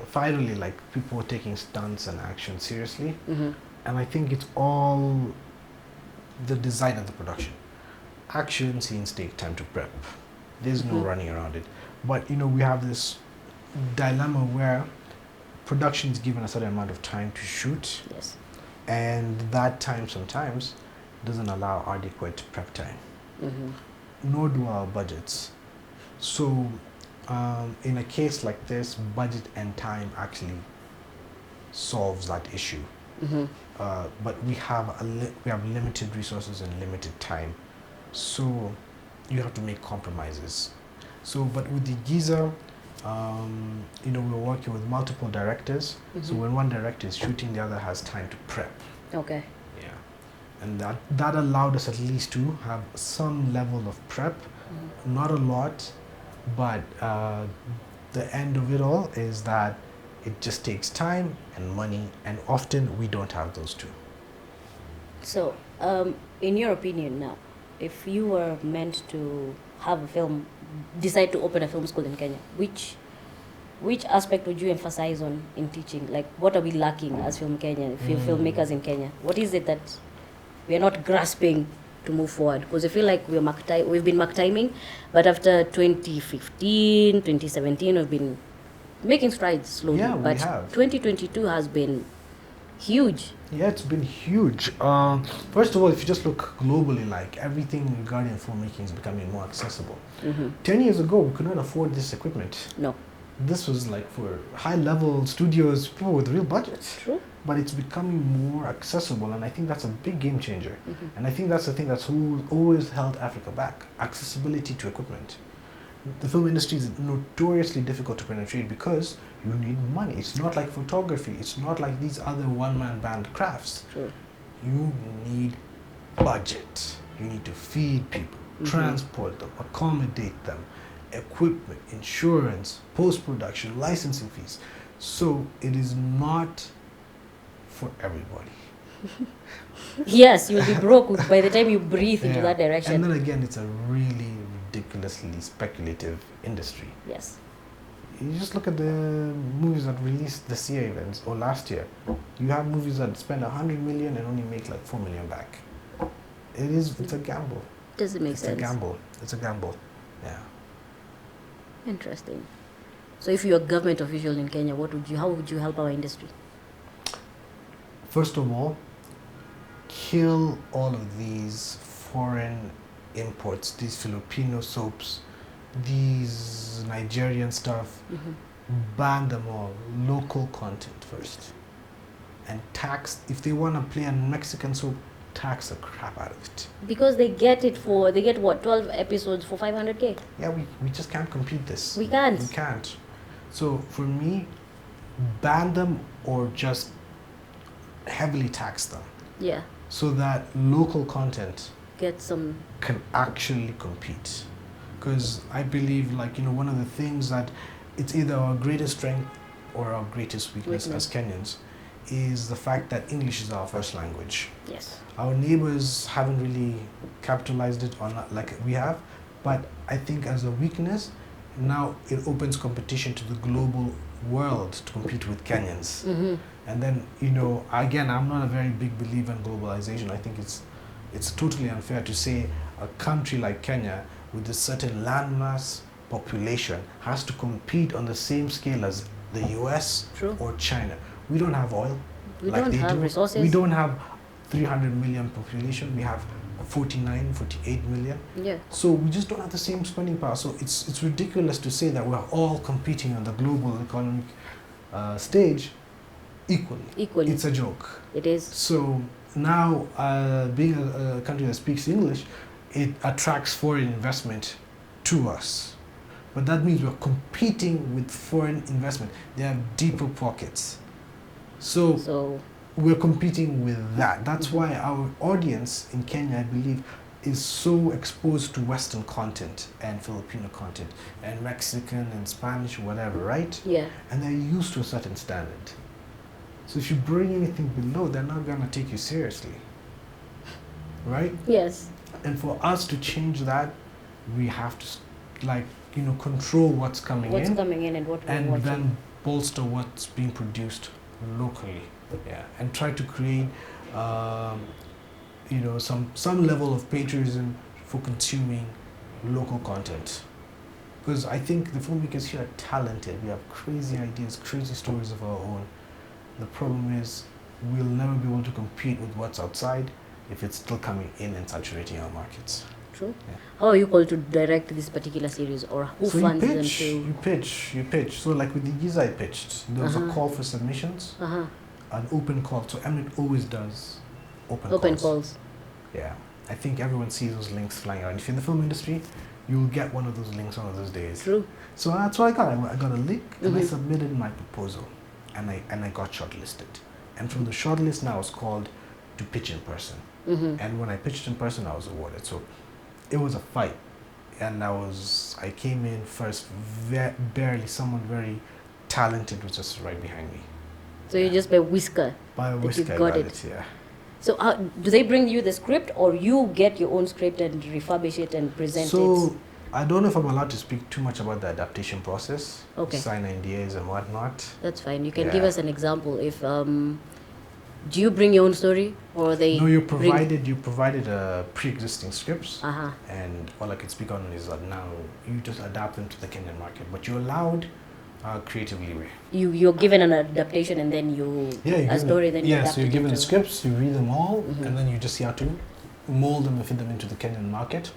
finally, like, people taking stunts and action seriously, and I think it's all the design of the production. Action scenes take time to prep. There's no running around it. But we have this dilemma where production is given a certain amount of time to shoot. Yes. And that time sometimes doesn't allow adequate prep time, nor do our budgets. So in a case like this, budget and time actually solves that issue. But we have limited resources and limited time, so you have to make compromises. So, but with the Igiza, we're working with multiple directors. So when one director is shooting, the other has time to prep. Okay. Yeah, and that allowed us at least to have some level of prep, not a lot, but the end of it all is that it just takes time and money, and often we don't have those two. So, in your opinion now, if you were meant to have a film, decide to open a film school in Kenya, which aspect would you emphasize on in teaching? Like, what are we lacking as filmmakers in Kenya? What is it that we are not grasping to move forward? Because I feel like we've been mark timing, but after 2015, 2017, we've been making strides slowly. Yeah, but we have. 2022 has been huge. Yeah, it's been huge. First of all, if you just look globally, like, everything regarding filmmaking is becoming more accessible. 10 years ago, we could not afford this equipment. No. This was like for high-level studios, people with real budgets. True. But it's becoming more accessible, and I think that's a big game changer. And I think that's the thing that's always held Africa back: accessibility to equipment. The film industry is notoriously difficult to penetrate because you need money. It's not like photography. It's not like these other one-man band crafts. True. You need budget. You need to feed people, transport them, accommodate them, equipment, insurance, post-production, licensing fees. So it is not for everybody. Yes, you'll be broke by the time you breathe into that direction. And then again, it's a really ridiculously speculative industry. Yes. You just look at the movies that released this year events or last year. You have movies that spend 100 million and only make like 4 million back. It's a gamble. Doesn't make sense. It's a gamble. Yeah. Interesting. So if you're a government official in Kenya, how would you help our industry? First of all, kill all of these foreign imports, these Filipino soaps, these Nigerian stuff. Ban them all. Local content first. And tax, if they want to play a Mexican soap, tax the crap out of it. Because they get what, 12 episodes for 500K? Yeah, we just can't compete this. We can't. We can't. So for me, ban them or just heavily tax them. Yeah. So that local content can actually compete. Because I believe, like, one of the things that it's either our greatest strength or our greatest weakness as Kenyans is the fact that English is our first language. Yes. Our neighbors haven't really capitalized it on like we have, but I think as a weakness now it opens competition to the global world to compete with Kenyans. And then, again, I'm not a very big believer in globalization. I think it's totally unfair to say a country like Kenya with a certain landmass population has to compete on the same scale as the US True. or China. We don't have oil We like don't they have do. resources. We don't have 300 million population. We have 49, 48 million. Yeah. So we just don't have the same spending power. So it's ridiculous to say that we're all competing on the global economic stage equally. Equally. It's a joke. It is. So now, being a country that speaks English, it attracts foreign investment to us. But that means we're competing with foreign investment. They have deeper pockets. So we're competing with that. That's why our audience in Kenya, I believe, is so exposed to Western content and Filipino content and Mexican and Spanish, whatever, right? Yeah. And they're used to a certain standard. So if you bring anything below, they're not gonna take you seriously, right? Yes. And for us to change that, we have to, control what's coming What's in, coming in and what we're and watching. then bolster what's being produced locally. Yeah, and try to create, some level of patriotism for consuming local content. Because I think the filmmakers here are talented. We have crazy ideas, crazy stories of our own. The problem is we'll never be able to compete with what's outside if it's still coming in and saturating our markets. True. Yeah. How are you called to direct this particular series, or who So funds them you pitch. So like with the Igiza I pitched, there was a call for submissions, an open call. So Eminent always does open calls? Yeah. I think everyone sees those links flying around. If you're in the film industry, you'll get one of those links one of those days. True. So that's what I got. I got a link and I submitted my proposal, and I got shortlisted. And from the shortlist now, I was called to pitch in person. And when I pitched in person, I was awarded. So it was a fight, and I came in first, barely. Someone very talented was just right behind me. So you just by whisker. By a that whisker, you I got got it. it. Yeah. So do they bring you the script, or you get your own script and refurbish it and present it? So I don't know if I'm allowed to speak too much about the adaptation process. Okay. Sign NDAs and whatnot. That's fine. You can Yeah. give us an example. If do you bring your own story, or they? No, you provided a pre-existing scripts, bring... and all I can speak on is that now you just adapt them to the Kenyan market, but you're allowed creative leeway. You're given an adaptation, and then a story. Then you adapt so you're it given the into- scripts, you read them all, and then you just see how to mold them and fit them into the Kenyan market,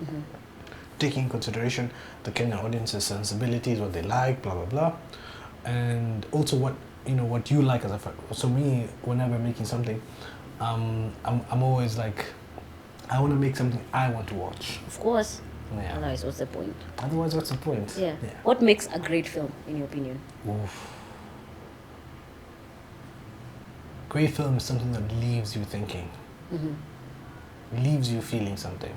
taking in consideration the Kenyan audience's sensibilities, what they like, blah blah blah, and also what you like as a fan. So me, whenever I'm making something, I'm always like, I want to make something I want to watch. Of course. Yeah. Otherwise, what's the point? Otherwise, what's the point? Yeah. What makes a great film, in your opinion? Oof. Great film is something that leaves you thinking, leaves you feeling something.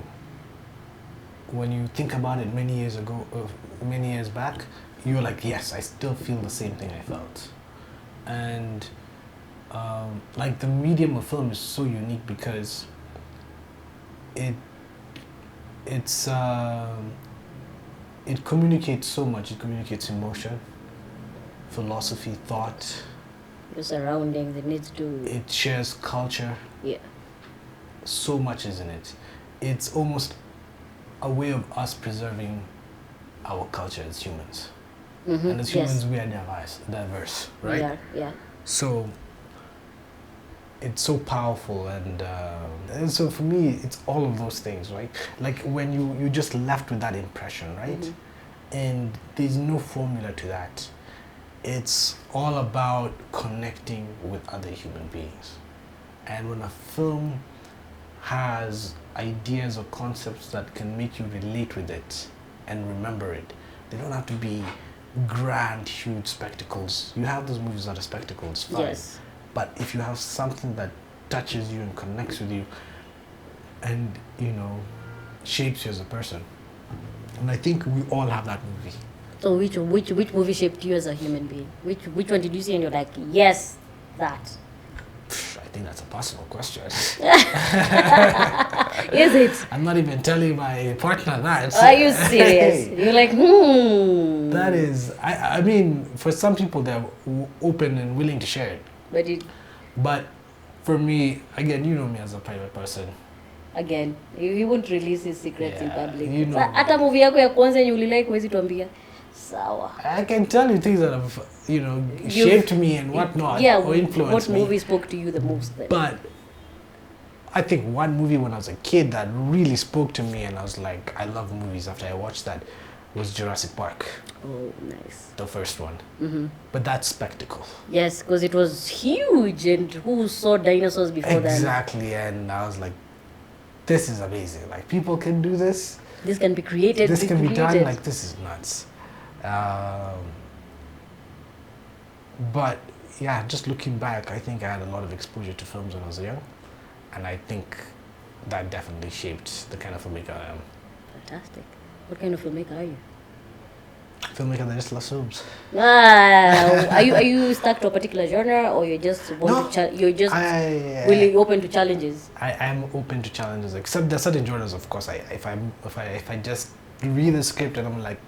When you think about it many years back, you're like, yes, I still feel the same thing I felt. And like the medium of film is so unique because it communicates so much. It communicates emotion, philosophy, thought. Your surroundings. It needs to. It shares culture. Yeah. So much is in it. It's almost a way of us preserving our culture as humans. And as humans, we are diverse, right? Yeah. So it's so powerful, and so for me, it's all of those things, right? Like when you're just left with that impression, right? And there's no formula to that. It's all about connecting with other human beings. And when a film has ideas or concepts that can make you relate with it and remember it, they don't have to be grand, huge spectacles. You have those movies that are spectacles, fine. Yes. But if you have something that touches you and connects with you and, shapes you as a person, and I think we all have that movie. So which movie shaped you as a human being? Which one did you see and you're like, yes, that? I think that's a personal question. Is it? I'm not even telling my partner that. Are you serious? You're like, That is, I mean, for some people they're open and willing to share it. But for me, again, you know me as a private person. Again, he won't release his secrets in public. You know, hata movie yako ya kwanza yenye ulilike huwezi tuambia. Sawa. I can tell you things that have, you know, shaped me and whatnot, or influenced what me. movie spoke to you the most then? But I think one movie when I was a kid that really spoke to me and I was like, I love movies after I watched that was Jurassic Park. Oh, nice. The first one. Mm-hmm. But that's spectacle. Yes, because it was huge, and who saw dinosaurs before that? Exactly, and I was like, this is amazing. Like, people can do this. This can be created. This can be done. Like, this is nuts. But yeah, just looking back, I think I had a lot of exposure to films when I was young, and I think that definitely shaped the kind of filmmaker I am. Fantastic. What kind of filmmaker are you? Filmmaker that just loves films. Are you stuck to a particular genre, or you just really open to challenges? I am open to challenges. Except there's certain genres, of course. If I just read the script and I'm like,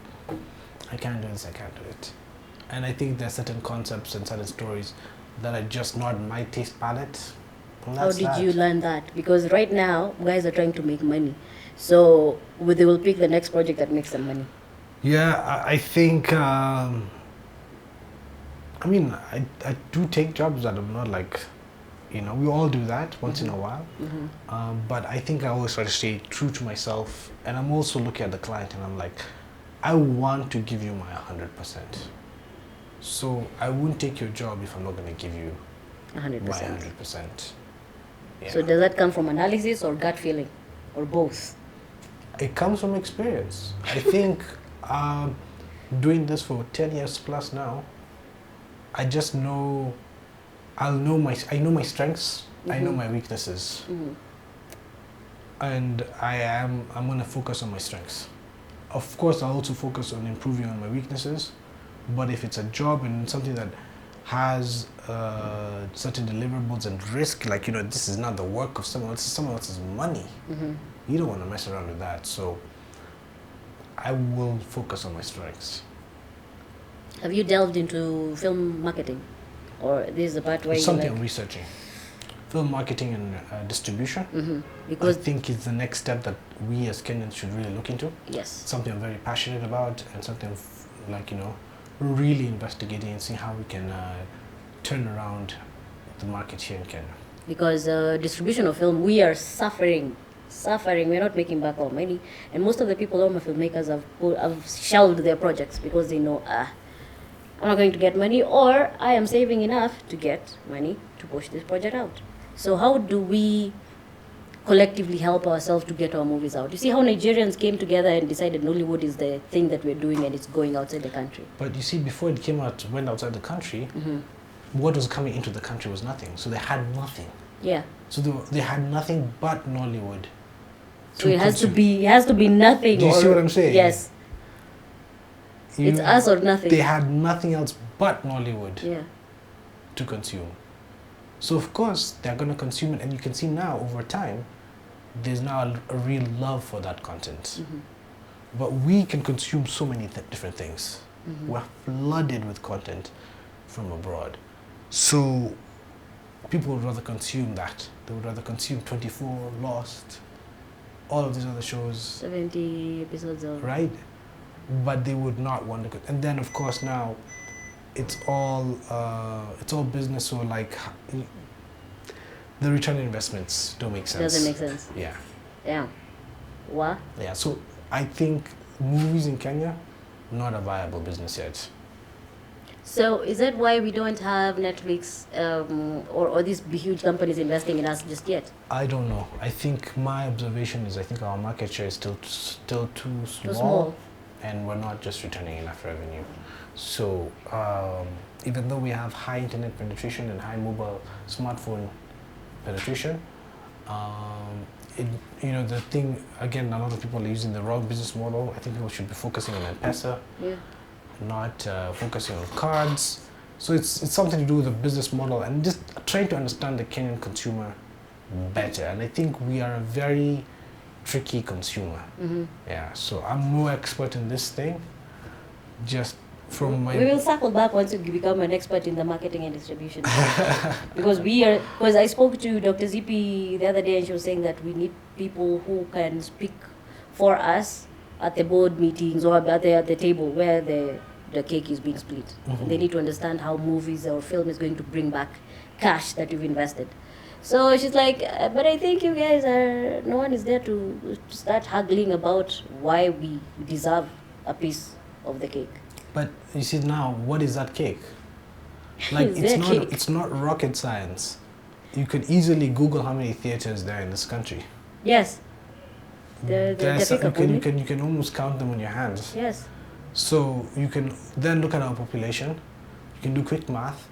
I can't do this, I can't do it. And I think there's certain concepts and certain stories that are just not my taste palette. How did you learn that? Because right now, guys are trying to make money. So they will pick the next project that makes them money. Yeah, I think, I mean, I do take jobs that I'm not like, you know, we all do that once in a while. Mm-hmm. But I think I always try to stay true to myself. And I'm also looking at the client and I'm like, I want to give you my 100%. So I won't take your job if I'm not going to give you 100%. my 100%. Yeah. So does that come from analysis or gut feeling, or both? It comes from experience. I think doing this for 10 years plus now, I just know, I know my strengths, Mm-hmm. I know my weaknesses. Mm-hmm. And I'm going to focus on my strengths. Of course, I'll also focus on improving on my weaknesses, but if it's a job and something that has certain deliverables and risk, like, you know, this is not the work of someone else, it's someone else's money. Mm-hmm. You don't want to mess around with that. So I will focus on my strengths. Have you delved into film marketing? Or this is the part where It's you something like... I'm researching. Film marketing and distribution. Mm-hmm. Because I think it's the next step that we as Kenyans should really look into. yes. Something I'm very passionate about, and something like, you know, really investigating and seeing how we can turn around the market here in Kenya. Because distribution of film, we are suffering. We're not making back our money, and most of the people, all my filmmakers, have shelved their projects because they know, I'm not going to get money, or I am saving enough to get money to push this project out. So how do we collectively help ourselves to get our movies out? You see how Nigerians came together and decided Nollywood is the thing that we're doing and it's going outside the country. But you see, before it went outside the country, Mm-hmm. what was coming into the country was nothing. So they had nothing. Yeah. So they had nothing but Nollywood. So it has to be nothing. Do you see what I'm saying? Yes. It's us or nothing. They had nothing else but Nollywood Yeah. to consume. So of course they're going to consume it, and you can see now over time, there's now a real love for that content. Mm-hmm. But we can consume so many different things. Mm-hmm. We're flooded with content from abroad. So people would rather consume that. They would rather consume 24, Lost, all of these other shows. 70 episodes of... Right? But they would not want to. And then of course now, it's all business. So like, the return on investments don't make sense. Doesn't make sense. Yeah. Yeah. What? Yeah. So I think movies in Kenya, not a viable business yet. So is that why we don't have Netflix or these huge companies investing in us just yet? I don't know. I think my observation is I think our market share is still too small, and we're not just returning enough revenue. So even though we have high internet penetration and high mobile smartphone penetration, the thing, again, a lot of people are using the wrong business model. I think people should be focusing on M-Pesa, Yeah. not focusing on cards, So it's something to do with the business model and just trying to understand the Kenyan consumer better. And I think we are a very tricky consumer. Yeah, so I'm no expert in this thing. Just from my... We will circle back once you become an expert in the marketing and distribution. Because I spoke to Dr. Zippy the other day and she was saying that we need people who can speak for us at the board meetings or at the table where the cake is being split. They need to understand how movies or film is going to bring back cash that you've invested. So she's like, but I think you guys no one is there to start haggling about why we deserve a piece of the cake. But you see now, what is that cake? Like it's not rocket science. You could easily Google how many theaters there are in this country. Yes. You can almost count them on your hands. Yes. So you can then look at our population. You can do quick math.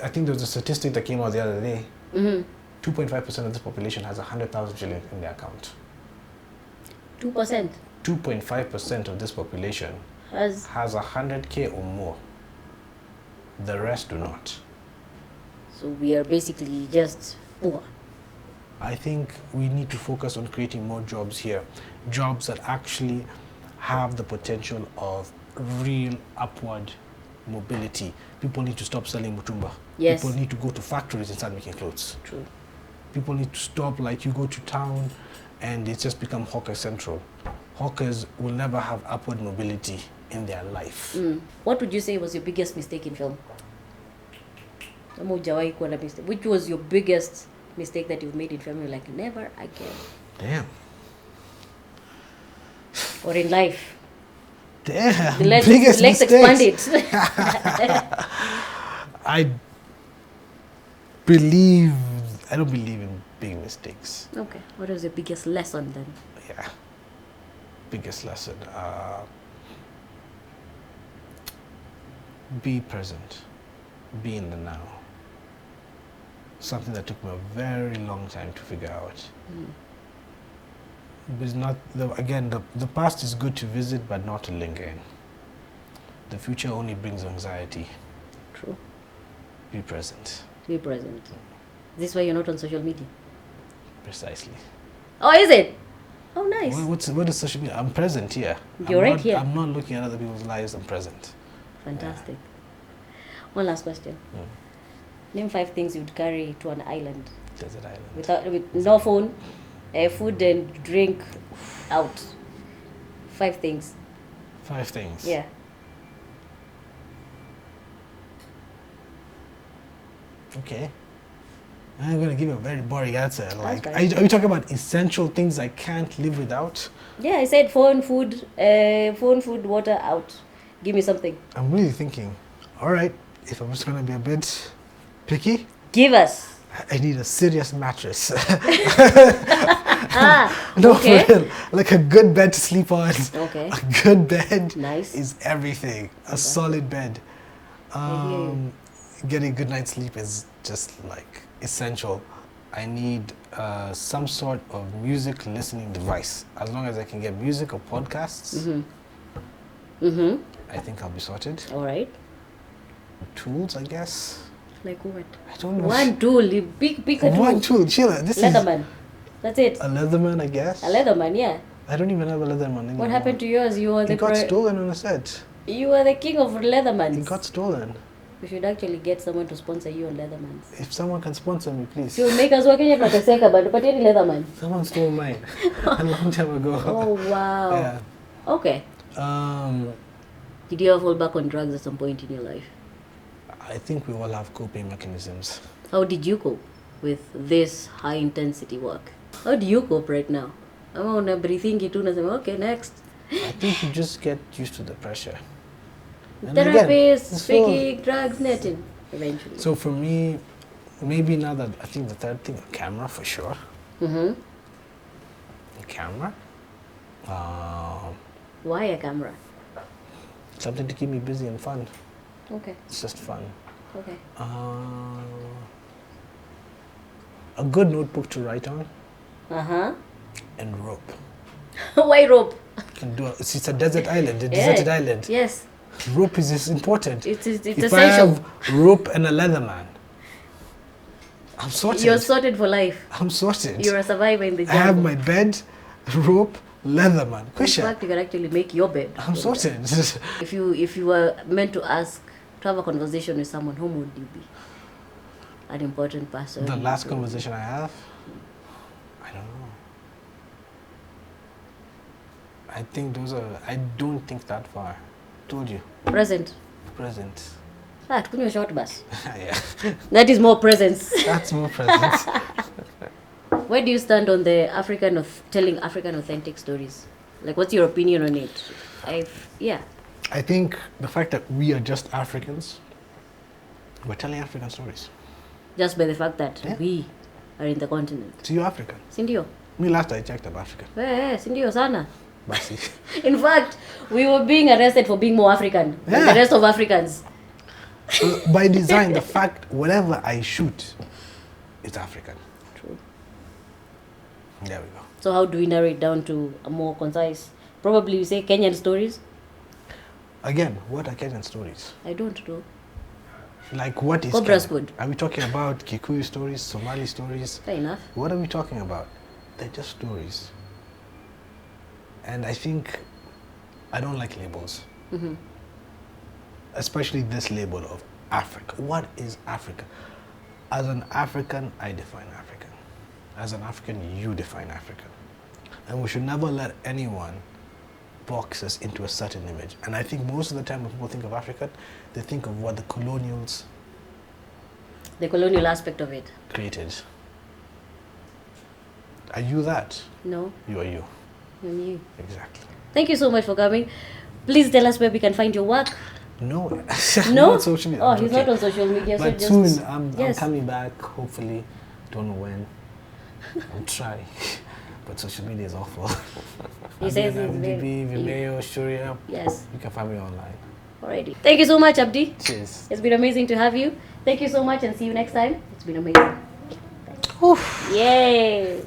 I think there was a statistic that came out the other day. 2.5% of this population has 100,000 shillings in their account. 2%? 2.5% of this population has 100K or more. The rest do not. So we are basically just poor. I think we need to focus on creating more jobs here. Jobs that actually have the potential of real upward mobility. People need to stop selling mutumba. Yes. People need to go to factories and start making clothes. True. People need to stop, like you go to town and it's just become hawker central. Hawkers will never have upward mobility in their life. What would you say was your biggest mistake in film? Which was your biggest mistake that you've made in film? You're like, never again. Damn. Or in life? Damn. Let's expand it. I don't believe in big mistakes. Okay. What was your biggest lesson then? Yeah. Biggest lesson. Be present. Be in the now. Something that took me a very long time to figure out. Because the past is good to visit, but not to linger in. The future only brings anxiety. True. Be present. Be present. Is this why you're not on social media? Precisely. Oh, is it? Oh, nice. What is social media? I'm present here. You're here. I'm not looking at other people's lives. I'm present. Fantastic. One last question. Name 5 things you'd carry to an island. Desert island. With no phone, food and drink out. 5 things. 5 things? Yeah. Okay. I'm going to give you a very boring answer. Like, right. are you talking about essential things I can't live without? Yeah, I said phone, food, water out. Give me something. I'm really thinking, all right, if I'm just going to be a bit picky, give us. I need a serious mattress. No, okay. For real. Like a good bed to sleep on. Okay. A good bed nice. Is everything. A solid bed. Getting a good night's sleep is just like essential. I need some sort of music listening device. As long as I can get music or podcasts, I think I'll be sorted. All right. Tools, I guess. Like what? I don't know. One tool. Pick a tool. One tool. Sheila, this Leatherman. is... That's it. A Leatherman, I guess. A Leatherman, yeah. I don't even have a Leatherman anymore. What happened to yours? You were it got stolen on a set. You were the king of Leathermans. It got stolen. We should actually get someone to sponsor you on Leathermans. If someone can sponsor me, please. You'll make us work in Pataseka, but any Leatherman. Someone stole mine a long time ago. Oh, wow. Yeah. Okay. Did you ever fall back on drugs at some point in your life? I think we all have coping mechanisms. How did you cope with this high intensity work? How do you cope right now? I'm on a breathing it and I'm okay, next. I think you just get used to the pressure. Therapists, speaking, drugs, netting, eventually. So for me, maybe now that I think the third thing, a camera for sure. A camera. Why a camera? Something to keep me busy and fun. Okay. It's just fun. Okay. A good notebook to write on. And rope. Why rope? Can do it's a desert island. A Yeah. deserted island. Yes. Rope is important. It's If essential. I have rope and a leather man, I'm sorted. You're sorted for life. I'm sorted. You're a survivor in the I jungle. have my bed, rope, leather man. In Question. fact, you can actually make your bed. I'm sorted. If you were meant to have a conversation with someone, whom would you be? An important person. The last conversation I have, I don't know. I don't think that far. Told you. Present. Present. Tukunywa short bus. Yeah. That is more presence. That's more present. Where do you stand on the telling African authentic stories? Like, what's your opinion on it? I think the fact that we are just Africans, we're telling African stories. Just by the fact that Yeah. we are in the continent. So you're African. Sindio? Me last I checked, I'm African. Sindio sana. Basi. In fact, we were being arrested for being more African than Yeah. the rest of Africans. So by design, the fact whatever I shoot is African. True. There we go. So how do we narrow it down to a more concise? Probably you say Kenyan stories. Again, what are Kenyan stories? I don't know. Like what is Cobra Kenyan? Squad. Are we talking about Kikuyu stories, Somali stories? Fair enough. What are we talking about? They're just stories. And I think I don't like labels. Mm-hmm. Especially this label of Africa. What is Africa? As an African, I define African. As an African, you define African. And we should never let anyone box us into a certain image. And I think most of the time when people think of African, they think of what the colonials The colonial aspect of it. created. Are you that? No, You are you. I'm you. Exactly. Thank you so much for coming. Please tell us where we can find your work. No. No? Not on social media. Oh, I'm he's joking. not on social media. But so soon, just, I'm yes. coming back, hopefully. Don't know when. I'll try. But social media is awful. He says it's Abdi, Vimeo, Shuria. Yes. You can find me online. Alrighty. Thank you so much, Abdi. Cheers. It's been amazing to have you. Thank you so much and see you next time. It's been amazing. Yay!